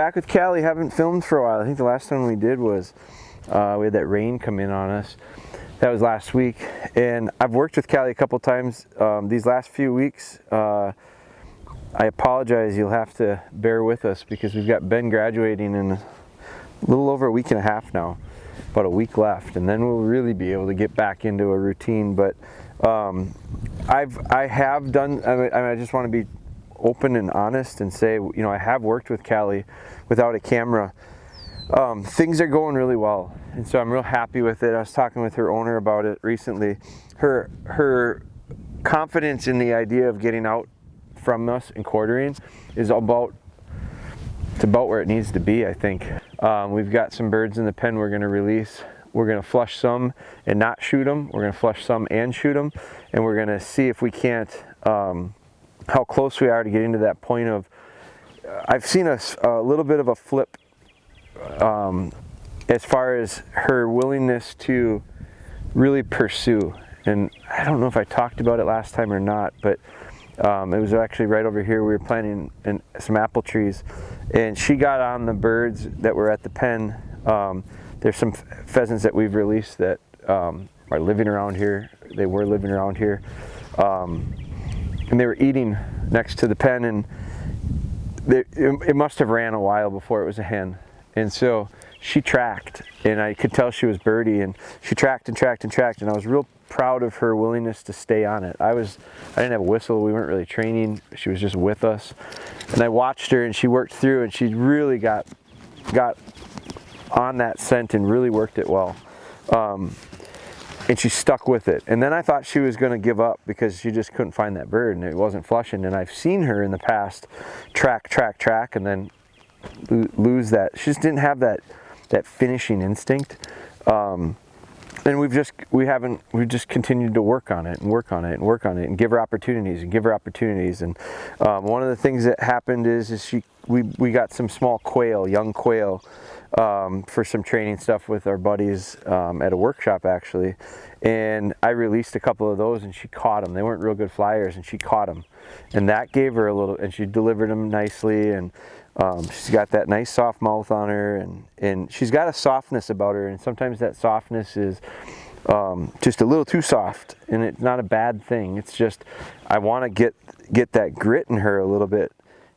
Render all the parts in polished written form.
back with Cali. Haven't filmed for a while. I think the last time we did was we had that rain come in on us. That was last week, and I've worked with Cali a couple times these last few weeks. I apologize, you'll have to bear with us because we've got Ben graduating in a little over a week and a half now, about a week left, and then we'll really be able to get back into a routine. But I have done, I just want to be open and honest and say, you know, I have worked with Cali without a camera. Things are going really well, and so I'm real happy with it. I was talking with her owner about it recently. Her confidence in the idea of getting out from us and quartering is about where it needs to be, I think. We've got some birds in the pen we're going to release. We're going to flush some and not shoot them. We're going to flush some and shoot them, and we're going to see if we can't, how close we are to getting to that point of, I've seen a little bit of a flip as far as her willingness to really pursue. And I don't know if I talked about it last time or not, but it was actually right over here. We were planting some apple trees, and she got on the birds that were at the pen. There's some pheasants that we've released that are living around here. They were living around here, and they were eating next to the pen, and it must have ran a while before it was a hen. And so she tracked, and I could tell she was birdie, and she tracked and tracked and tracked, and I was real proud of her willingness to stay on it. I didn't have a whistle, we weren't really training, she was just with us. And I watched her, and she worked through, and she really got on that scent and really worked it well. And she stuck with it. And then I thought she was gonna give up because she just couldn't find that bird and it wasn't flushing. And I've seen her in the past track, and then lose that. She just didn't have that finishing instinct. And we've just continued to work on it and give her opportunities. And one of the things that happened is we got some small quail, young quail, for some training stuff with our buddies at a workshop actually. And I released a couple of those and she caught them. They weren't real good flyers and she caught them. And that gave her a little, and she delivered them nicely, and she's got that nice soft mouth on her, and she's got a softness about her, and sometimes that softness is just a little too soft, and it's not a bad thing. It's just I want to get that grit in her a little bit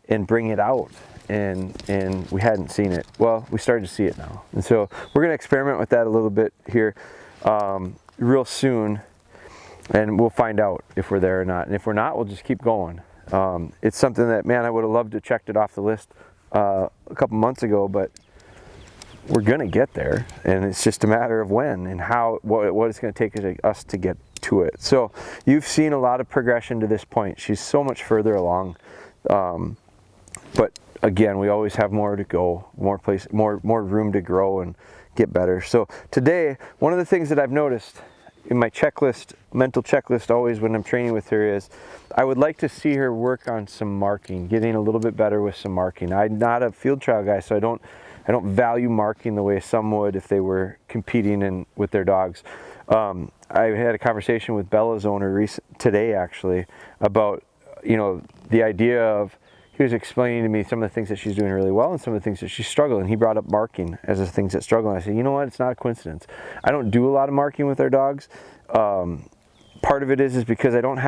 and bring it out, and we hadn't seen it. Well, we started to see it now, and so we're going to experiment with that a little bit here real soon, and we'll find out if we're there or not. And if we're not, we'll just keep going. It's something that, man, I would have loved to have checked it off the list a couple months ago, but we're gonna get there, and it's just a matter of when and how, what it's gonna take us to get to it. So you've seen a lot of progression to this point. She's so much further along, but again, we always have more to go, more room to grow and get better. So today, one of the things that I've noticed in my checklist, mental checklist always when I'm training with her, is I would like to see her work on some marking, getting a little bit better with some marking. I'm not a field trial guy, so I don't value marking the way some would if they were competing with their dogs. I had a conversation with Bella's owner today actually about, you know, the idea of, he was explaining to me some of the things that she's doing really well and some of the things that she's struggling. He brought up marking as the things that struggle. And I said, you know what? It's not a coincidence. I don't do a lot of marking with our dogs. Part of it is because I don't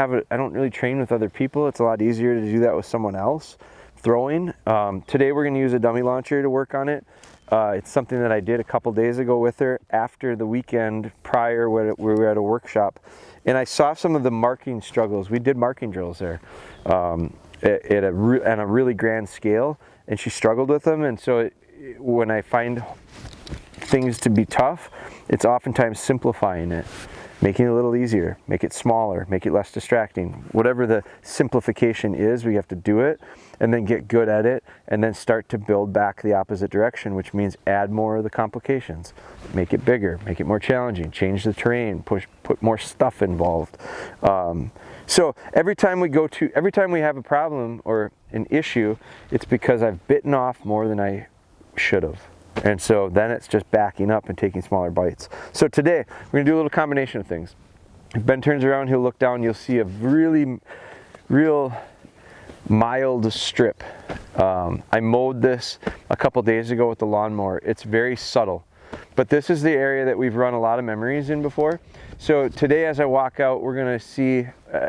really train with other people. It's a lot easier to do that with someone else. Throwing. Today we're going to use a dummy launcher to work on it. It's something that I did a couple days ago with her after the weekend prior when we were at a workshop. And I saw some of the marking struggles. We did marking drills there. At a really grand scale, and she struggled with them. And so when I find things to be tough, it's oftentimes simplifying it, making it a little easier, make it smaller, make it less distracting. Whatever the simplification is, we have to do it and then get good at it and then start to build back the opposite direction, which means add more of the complications, make it bigger, make it more challenging, change the terrain, put more stuff involved. So every time we have a problem or an issue, it's because I've bitten off more than I should have. And so then it's just backing up and taking smaller bites. So today, we're gonna do a little combination of things. If Ben turns around, he'll look down, you'll see a real mild strip. I mowed this a couple days ago with the lawnmower. It's very subtle, but this is the area that we've run a lot of memories in before. So today as I walk out, we're gonna see,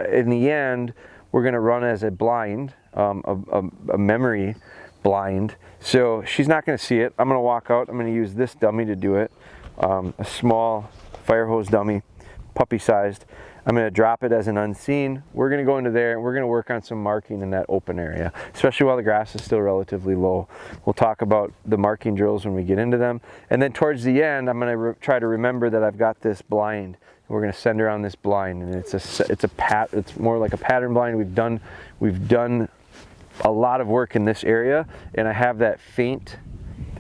in the end, we're gonna run as a blind, a memory blind. So she's not gonna see it. I'm gonna walk out, I'm gonna use this dummy to do it. A small fire hose dummy, puppy sized. I'm going to drop it as an unseen. We're going to go into there and we're going to work on some marking in that open area, especially while the grass is still relatively low. We'll talk about the marking drills when we get into them. And then towards the end, I'm going to try to remember that I've got this blind. We're going to send her on this blind, and it's more like a pattern blind. We've done a lot of work in this area, and I have that faint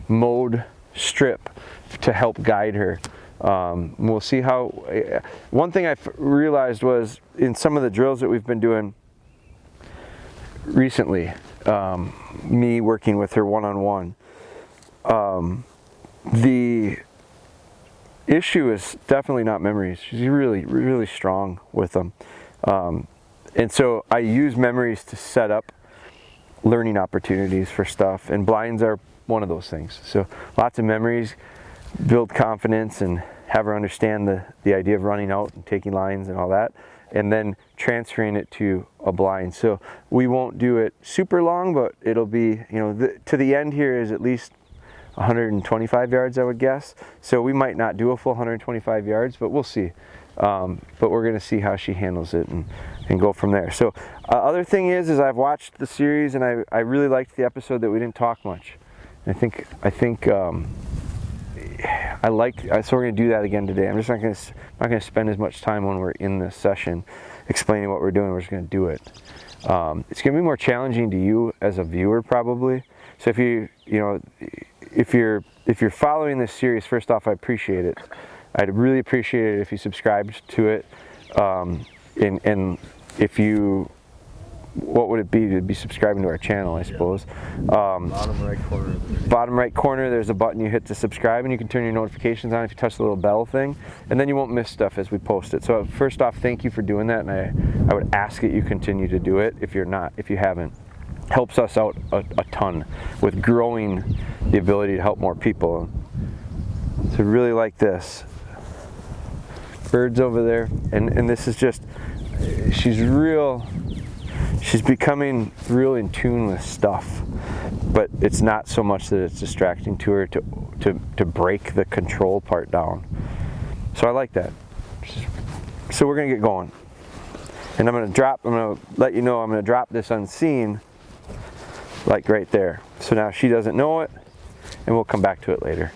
mode strip to help guide her. We'll see how. One thing I realized was in some of the drills that we've been doing recently, me working with her one-on-one, the issue is definitely not memories. She's really, really strong with them. And so I use memories to set up learning opportunities for stuff, and blinds are one of those things. So lots of memories, build confidence, and have her understand the idea of running out and taking lines and all that, and then transferring it to a blind. So we won't do it super long, but it'll be, you know, to the end here is at least 125 yards, I would guess. So we might not do a full 125 yards, but we'll see. But we're going to see how she handles it and go from there. So other thing is I've watched the series, and I really liked the episode that we didn't talk much. I think so we're going to do that again today. I'm just not going to spend as much time when we're in this session explaining what we're doing. We're just going to do it. It's going to be more challenging to you as a viewer probably. So if you're following this series, first off, I appreciate it. I'd really appreciate it if you subscribed to it, and if you, what would it be to be subscribing to our channel, I suppose. Bottom right corner. Bottom right corner, there's a button you hit to subscribe, and you can turn your notifications on if you touch the little bell thing, and then you won't miss stuff as we post it. So first off, thank you for doing that, and I would ask that you continue to do it if you haven't. Helps us out a ton with growing the ability to help more people. So really like this. Birds over there, and this is just, she's becoming real in tune with stuff, but it's not so much that it's distracting to her to break the control part down. So I like that. So we're gonna get going, and I'm gonna let you know I'm gonna drop this unseen, like right there. So now she doesn't know it, and we'll come back to it later.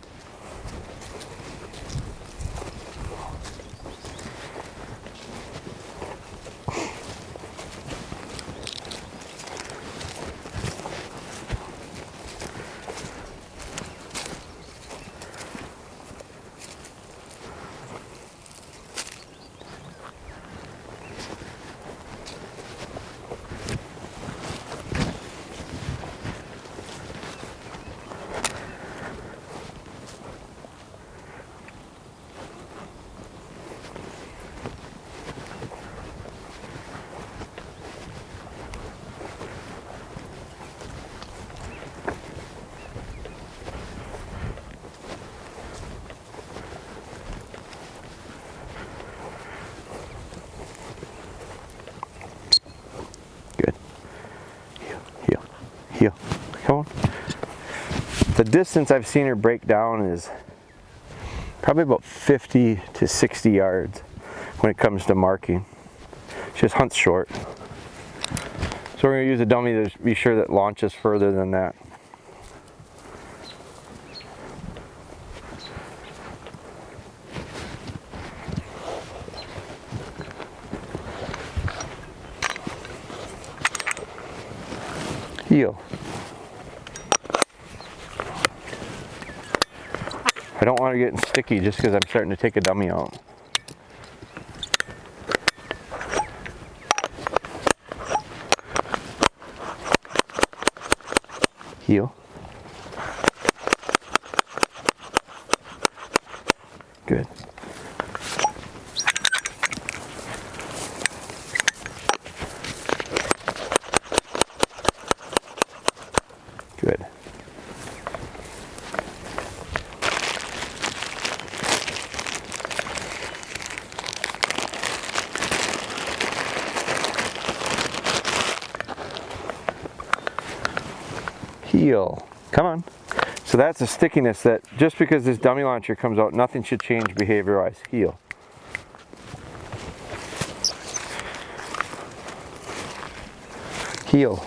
Heel. Come on. The distance I've seen her break down is probably about 50 to 60 yards when it comes to marking. She just hunts short. So we're going to use a dummy to be sure that launches further than that. Heel. I don't want to get sticky just because I'm starting to take a dummy out. Heel. Good. heel. Come on. So that's a stickiness that just because this dummy launcher comes out, nothing should change behavior-wise. Heel. Heel.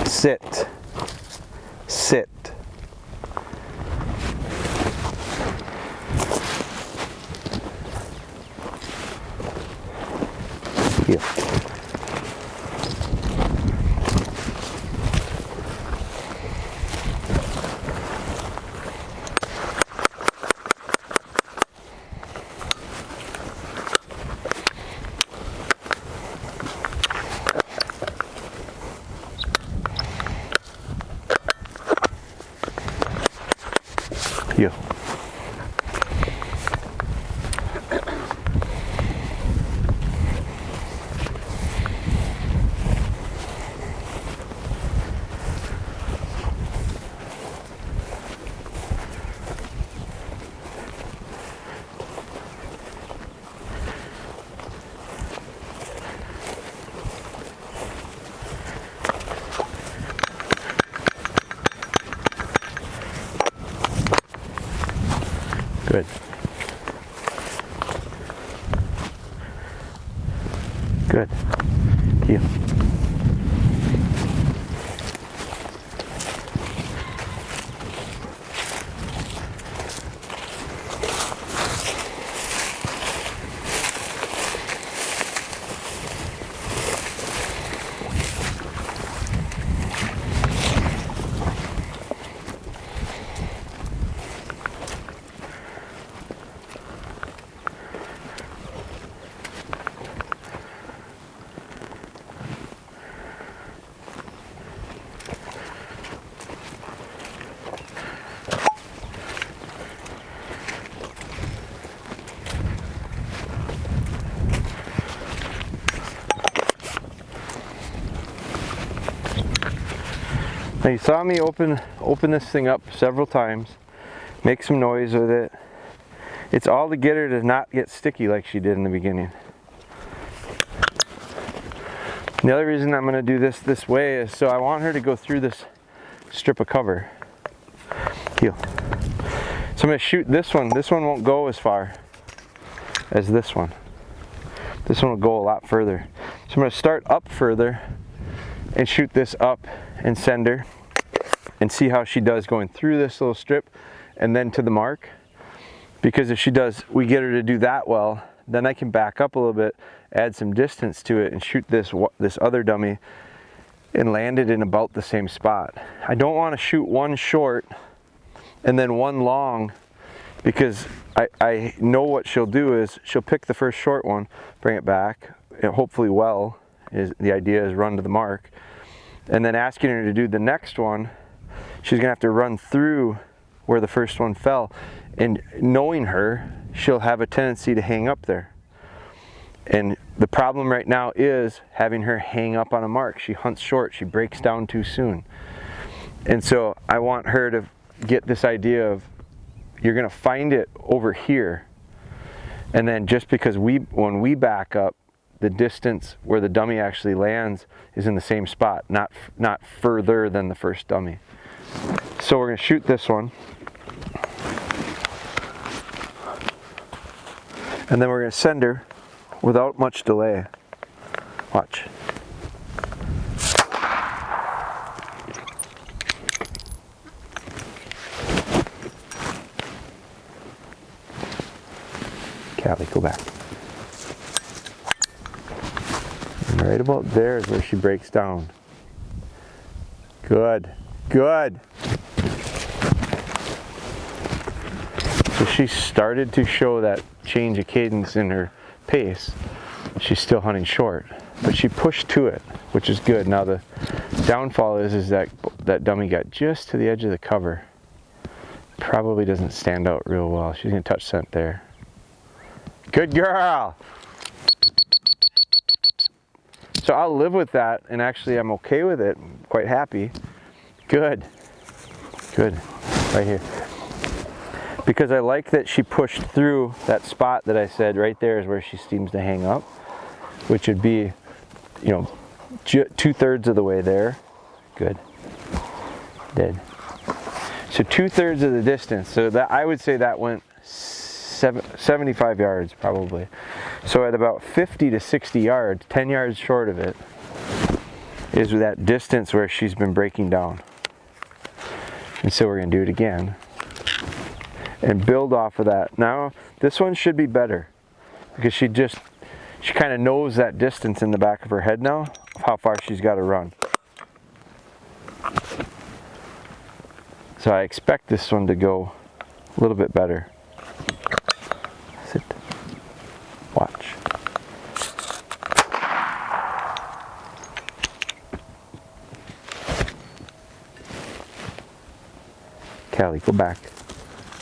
Sit. Sit. Heel. Heel. Good. Good. Heel. Now you saw me open this thing up several times, make some noise with it. It's all to get her to not get sticky like she did in the beginning. The other reason I'm going to do this way is so I want her to go through this strip of cover. Heel. So I'm going to shoot this one. This one won't go as far as this one. This one will go a lot further. So I'm going to start up further and shoot this up and send her and see how she does going through this little strip and then to the mark. Because if she does, we get her to do that well, then I can back up a little bit, add some distance to it and shoot this other dummy and land it in about the same spot. I don't want to shoot one short and then one long, because I know what she'll do is she'll pick the first short one, bring it back, and hopefully well, the idea is run to the mark, and then asking her to do the next one, she's gonna have to run through where the first one fell, and knowing her, she'll have a tendency to hang up there. And the problem right now is having her hang up on a mark. She hunts short, she breaks down too soon. And so I want her to get this idea of, you're gonna find it over here. And then just because when we back up, the distance where the dummy actually lands is in the same spot, not further than the first dummy. So we're gonna shoot this one. And then we're gonna send her without much delay. Watch. Cali, go back. And right about there is where she breaks down. Good, good. So she started to show that change of cadence in her pace. She's still hunting short, but she pushed to it, which is good. Now the downfall is that dummy got just to the edge of the cover. Probably doesn't stand out real well. She's gonna touch scent there. Good girl. So I'll live with that, and actually I'm okay with it. I'm quite happy. Good. Good. Right here. Because I like that she pushed through that spot that I said right there is where she seems to hang up, which would be, you know, 2/3 of the way there. Good. Dead. So 2/3 of the distance. So that, I would say that went 75 yards probably. So at about 50 to 60 yards, 10 yards short of it, is that distance where she's been breaking down. And so we're gonna do it again and build off of that. Now this one should be better because she kind of knows that distance in the back of her head now of how far she's got to run. So I expect this one to go a little bit better. Sit. Watch. Cali, go back.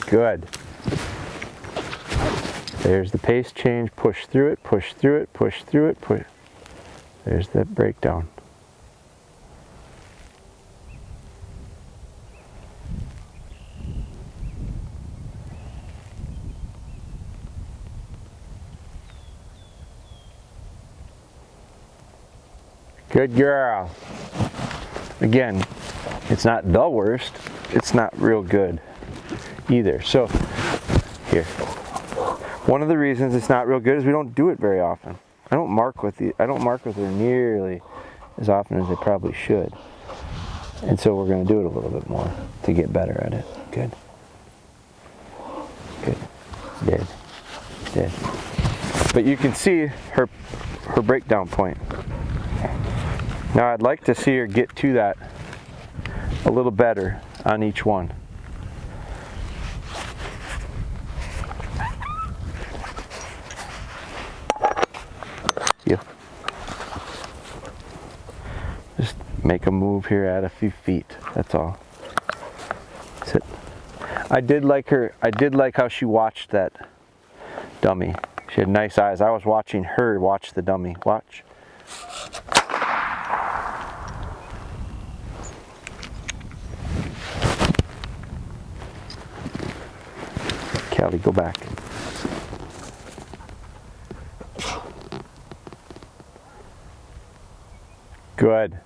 Good. There's the pace change. Push through it, push through it, push through it, push. There's that breakdown. Good girl. Again, it's not the worst. It's not real good either. So here, one of the reasons it's not real good is we don't do it very often. I don't mark with her nearly as often as I probably should. And so we're going to do it a little bit more to get better at it. Good. Good. Dead. Dead. But you can see her breakdown point. Now I'd like to see her get to that a little better on each one. Yeah. Just make a move here, add a few feet. That's all. Sit. I did like how she watched that dummy. She had nice eyes. I was watching her watch the dummy. Watch. Cali, go back. Good.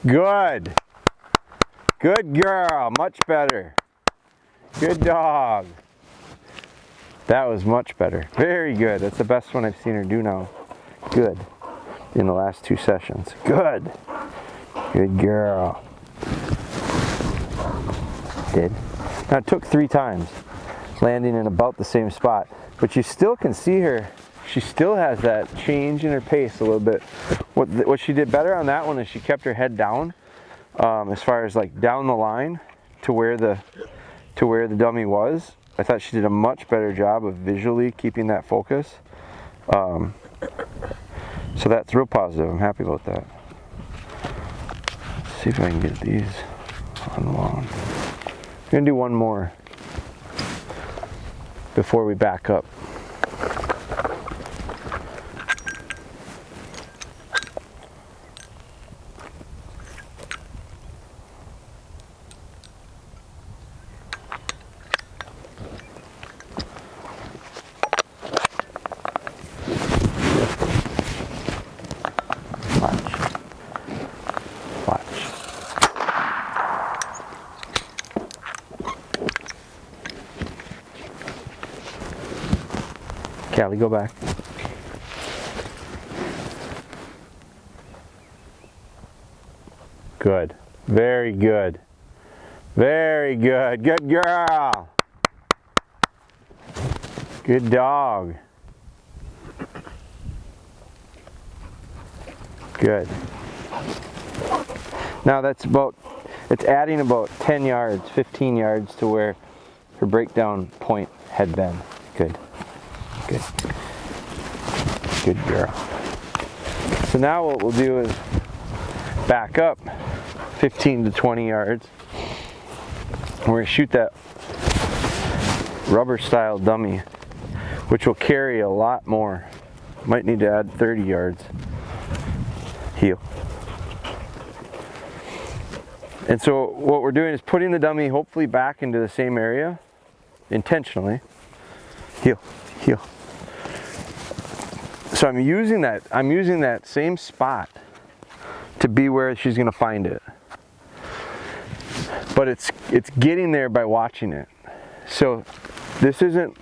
Good. Good girl. Much better. Good dog. That was much better. Very good. That's the best one I've seen her do now. Good. In the last 2 sessions. Good. Good girl. Did. Now it took 3 times, landing in about the same spot. But you still can see her. She still has that change in her pace a little bit. What she did better on that one is she kept her head down, as far as like down the line to where the dummy was. I thought she did a much better job of visually keeping that focus. So that's real positive. I'm happy about that. Let's see if I can get these on long. I'm gonna do one more before we back up. Cali, go back. Good. Very good. Very good. Good girl. Good dog. Good. Now it's adding about 10 yards, 15 yards to where her breakdown point had been. Good. Good. Good girl. So now what we'll do is back up 15 to 20 yards. We're going to shoot that rubber style dummy, which will carry a lot more. Might need to add 30 yards. Heel. And so what we're doing is putting the dummy hopefully back into the same area intentionally. Heel, heel. So I'm using that same spot to be where she's going to find it. But it's getting there by watching it. So this isn't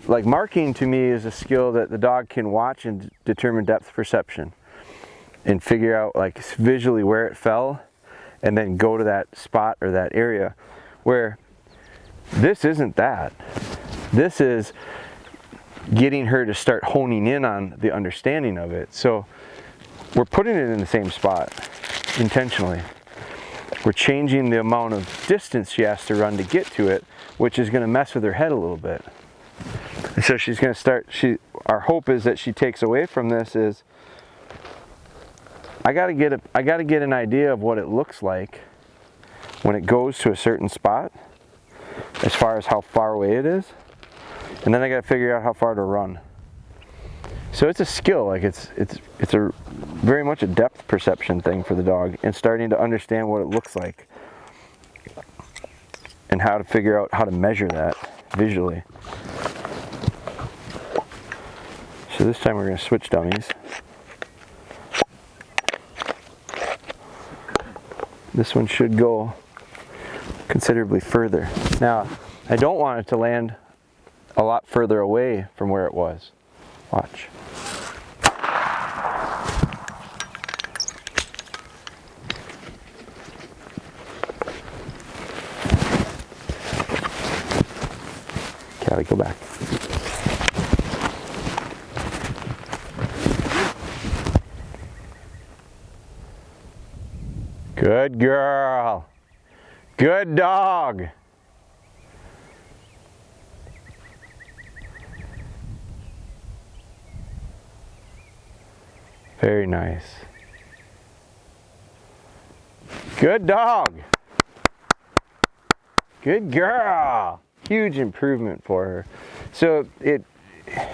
like marking. To me is a skill that the dog can watch and determine depth perception and figure out like visually where it fell and then go to that spot or that area, where this isn't that. This is getting her to start honing in on the understanding of it. So we're putting it in the same spot intentionally. We're changing the amount of distance she has to run to get to it, which is going to mess with her head a little bit. And so she's going to start, our hope is that she takes away from this is, I got to get an idea of what it looks like when it goes to a certain spot, as far as how far away it is, and then I got to figure out how far to run. So it's a skill, like it's a very much a depth perception thing for the dog, and starting to understand what it looks like and how to figure out how to measure that visually. So this time we're going to switch dummies. This one should go considerably further. Now, I don't want it to land a lot further away from where it was. Watch. Cali, go back. Good girl. Good dog. Very nice. Good dog. Good girl. Huge improvement for her. So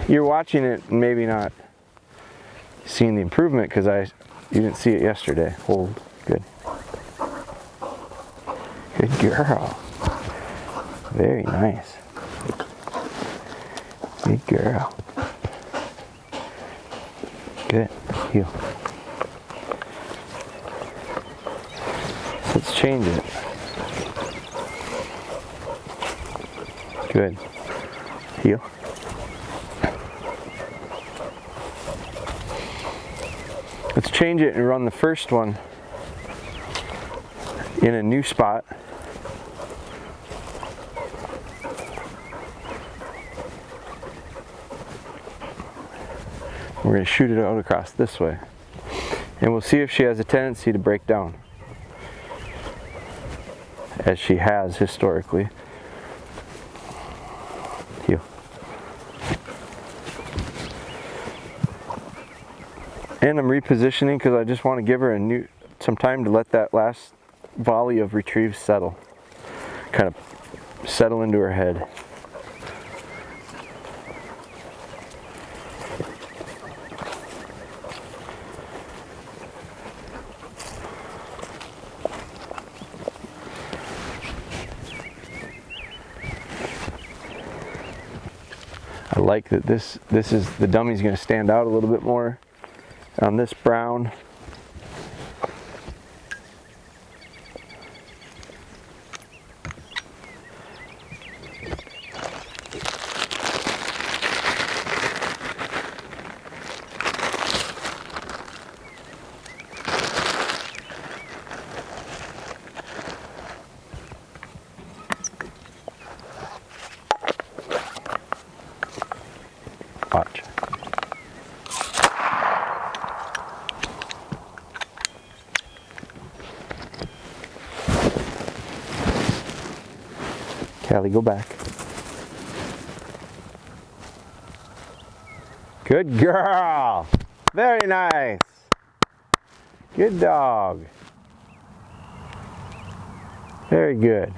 you're watching it and maybe not seeing the improvement because you didn't see it yesterday. Hold. Good. Good girl. Very nice. Good girl. Good. Heel. Let's change it. Good. Heel. Let's change it and run the first one in a new spot. We're going to shoot it out across this way. And we'll see if she has a tendency to break down, as she has historically. Heel. And I'm repositioning because I just want to give her some time to let that last volley of retrieves settle. Kind of settle into her head. I like that this is, the dummy's going to stand out a little bit more on this brown. Cali, go back. Good girl. Very nice. Good dog. Very good.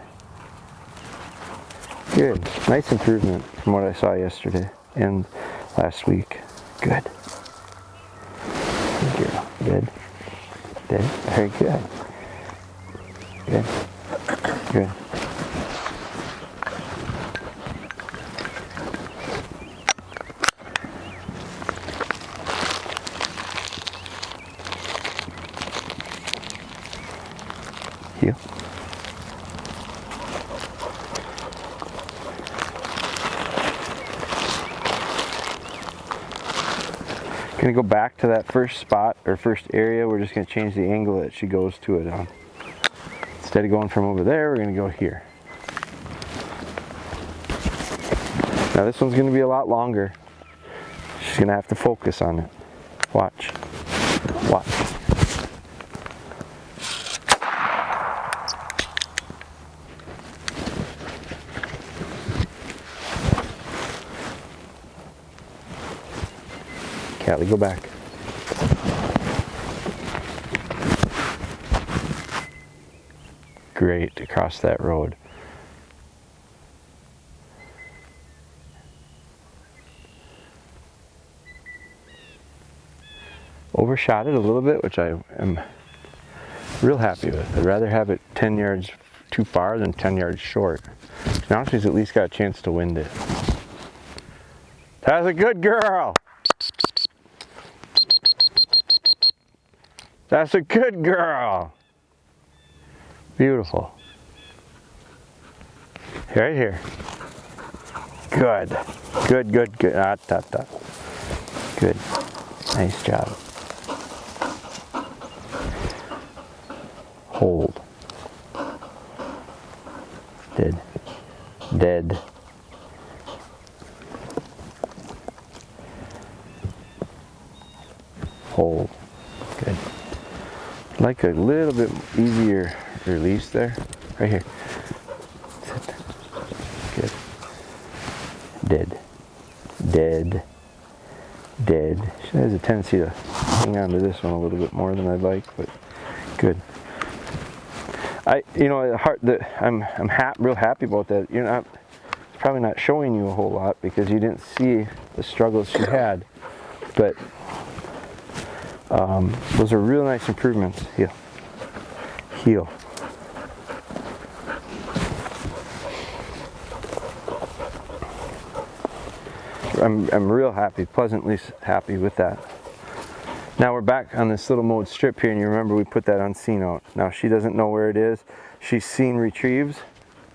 Good. Nice improvement from what I saw yesterday and last week. Good. Good girl. Good. Good. Very good. Good. Good. Heel. Gonna go back to that first spot or first area. We're just gonna change the angle that she goes to it on. Instead of going from over there, we're gonna go here. Now this one's gonna be a lot longer. She's gonna have to focus on it. Watch. Watch. Cali, go back. Great, across that road. Overshot it a little bit, which I am real happy with. I'd rather have it 10 yards too far than 10 yards short. Now she's at least got a chance to wind it. That's a good girl. That's a good girl. Beautiful. Right here. Good. Good, good, good. Ah, ta, ta. Good. Nice job. Hold. Dead. Dead. Hold. Good. Like a little bit easier release there. Right here. Sit. Good. Dead. Dead. Dead. She has a tendency to hang on to this one a little bit more than I'd like, but good. I'm real happy about that. You're not, it's probably not showing you a whole lot because you didn't see the struggles she had, but those are real nice improvements. Heel. Heel. I'm real happy, pleasantly happy with that. Now we're back on this little mowed strip here, and you remember we put that on scene out. Now she doesn't know where it is. She's seen retrieves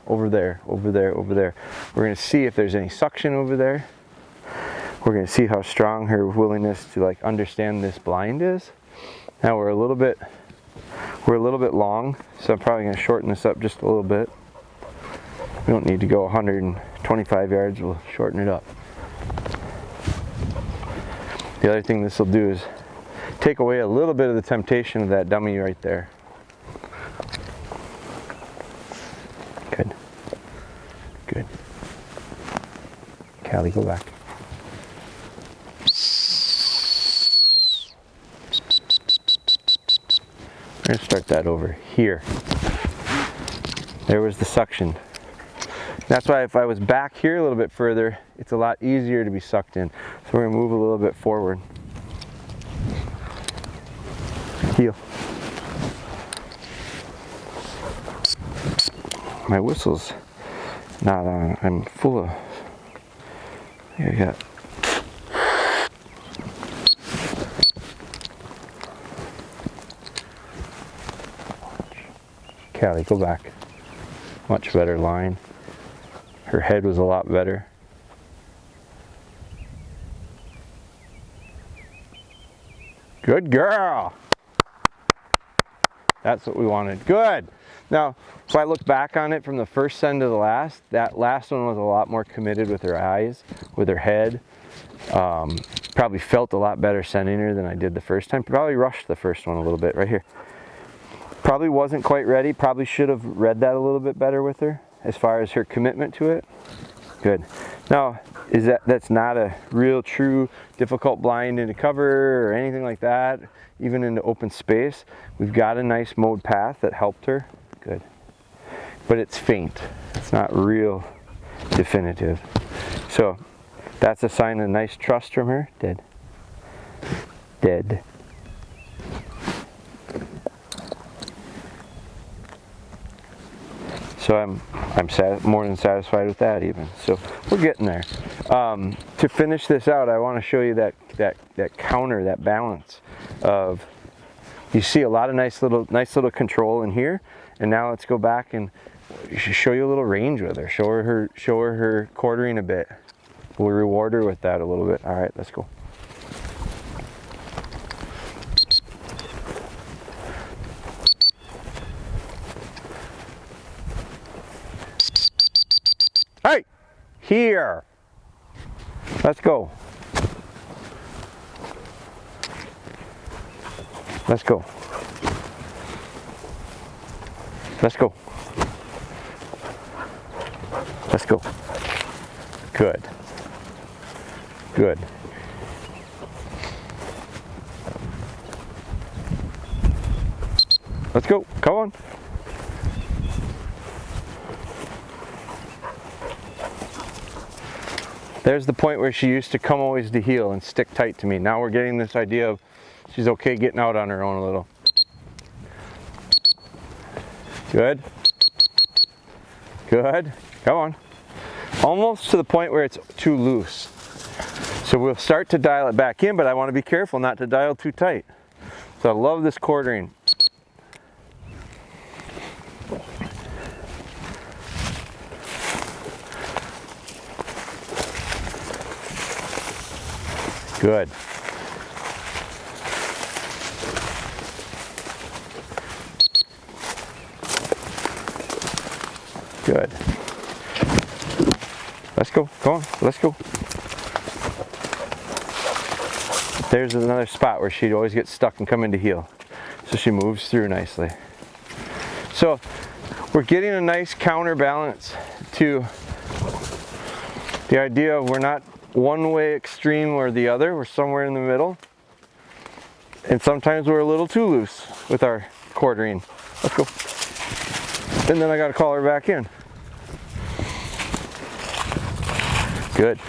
over there, over there, over there. We're going to see if there's any suction over there. We're going to see how strong her willingness to like understand this blind is. Now we're a little bit long, so I'm probably going to shorten this up just a little bit. We don't need to go 125 yards, we'll shorten it up. The other thing this will do is take away a little bit of the temptation of that dummy right there. Good. Good. Cali, go back. We're going to start that over here. There was the suction. That's why if I was back here a little bit further, it's a lot easier to be sucked in. So we're going to move a little bit forward. Heel. My whistle's not on. I'm full of... I got... Cali, go back. Much better line. Her head was a lot better. Good girl. That's what we wanted. Good. Now, if I look back on it from the first send to the last, that last one was a lot more committed with her eyes, with her head. Probably felt a lot better sending her than I did the first time. Probably rushed the first one a little bit right here. Probably wasn't quite ready. Probably should have read that a little bit better with her as far as her commitment to it? Good. Now, that's not a real true difficult blind into cover or anything like that, even into open space. We've got a nice mowed path that helped her. Good. But it's faint. It's not real definitive. So that's a sign of nice trust from her. Dead. Dead. So I'm more than satisfied with that even. So we're getting there. To finish this out, I want to show you that counter, that balance of, you see a lot of nice little control in here, and now let's go back and show you a little range with her. Show her her quartering a bit. We'll reward her with that a little bit. All right, let's go. Hey, here. Let's go. Let's go. Let's go. Let's go. Good. Good. Let's go. Come on. There's the point where she used to come always to heel and stick tight to me. Now we're getting this idea of she's okay getting out on her own a little. Good. Good. Come on. Almost to the point where it's too loose. So we'll start to dial it back in, but I want to be careful not to dial too tight. So I love this quartering. Good. Good. Let's go. Go on. Let's go. There's another spot where she'd always get stuck and come into heel. So she moves through nicely. So we're getting a nice counterbalance to the idea of we're not one way extreme or the other. We're somewhere in the middle. And sometimes we're a little too loose with our quartering. Let's go. And then I got to call her back in. Good.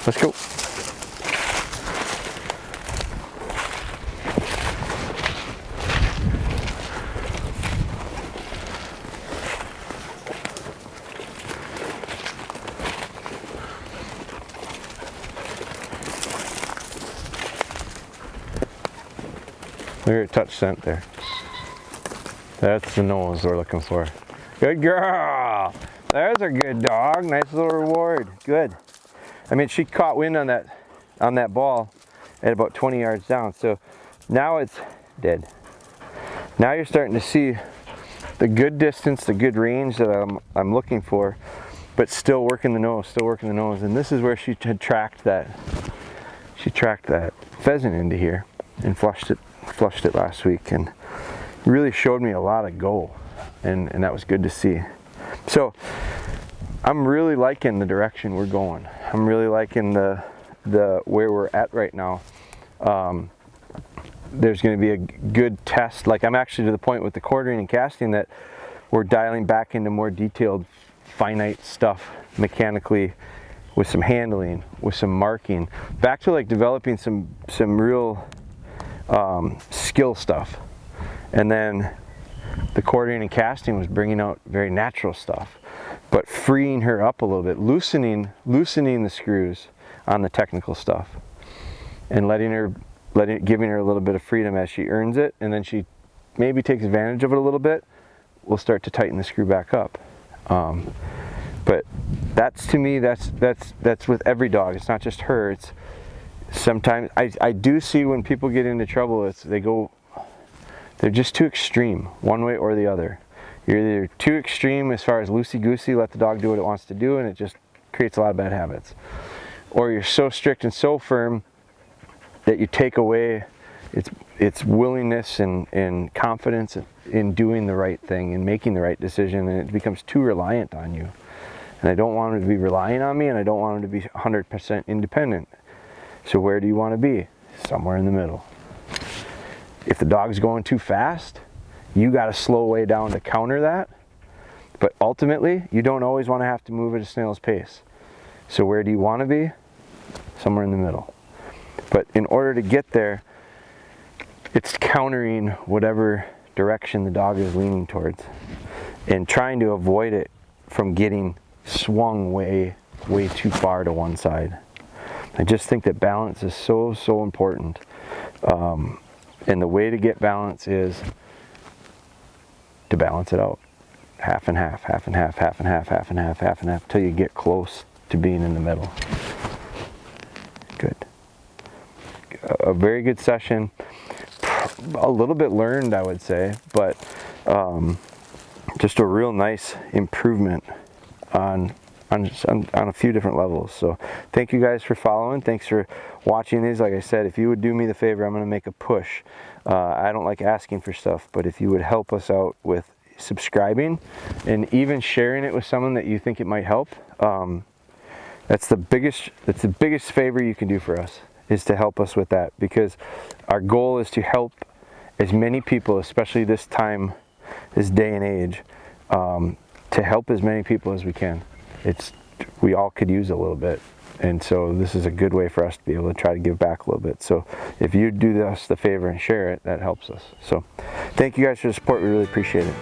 Let's go. Look at her touch scent there. That's the nose we're looking for. Good girl. There's a good dog. Nice little reward. Good. I mean, she caught wind on that ball at about 20 yards down. So now it's dead. Now you're starting to see the good distance, the good range that I'm looking for, but still working the nose, And this is where she had tracked that. She tracked that pheasant into here and flushed it last week, and really showed me a lot of go, and that was good to see. So I'm really liking the direction we're going. I'm really liking the where we're at right now. There's going to be a good test. Like, I'm actually to the point with the quartering and casting that we're dialing back into more detailed finite stuff mechanically, with some handling, with some marking, back to like developing some real skill stuff. And then the quartering and casting was bringing out very natural stuff, but freeing her up a little bit, loosening the screws on the technical stuff, and giving her a little bit of freedom as she earns it, and then she maybe takes advantage of it a little bit. We'll start to tighten the screw back up. But that's, to me, that's with every dog. It's not just her. It's sometimes I do see when people get into trouble, they're just too extreme, one way or the other. You're either too extreme as far as loosey-goosey, let the dog do what it wants to do, and it just creates a lot of bad habits. Or you're so strict and so firm that you take away its willingness and confidence in doing the right thing and making the right decision, and it becomes too reliant on you. And I don't want him to be relying on me, and I don't want him to be 100% independent. So where do you want to be? Somewhere in the middle. If the dog's going too fast, you got to slow way down to counter that. But ultimately, you don't always want to have to move at a snail's pace. So where do you want to be? Somewhere in the middle. But in order to get there, it's countering whatever direction the dog is leaning towards and trying to avoid it from getting swung way too far to one side. I just think that balance is so important. And the way to get balance is to balance it out. Half and half, half and half, half and half, half and half, half and half, until you get close to being in the middle. Good. A very good session. A little bit learned, I would say, but just a real nice improvement on a few different levels. So thank you guys for following. Thanks for watching these. Like I said, if you would do me the favor, I'm going to make a push. I don't like asking for stuff, but if you would help us out with subscribing and even sharing it with someone that you think it might help, that's the biggest favor you can do for us, is to help us with that, because our goal is to help as many people, especially this time, this day and age, to help as many people as we can. We all could use a little bit, and so this is a good way for us to be able to try to give back a little bit. So if you do us the favor and share it, that helps us. So thank you guys for the support. We really appreciate it.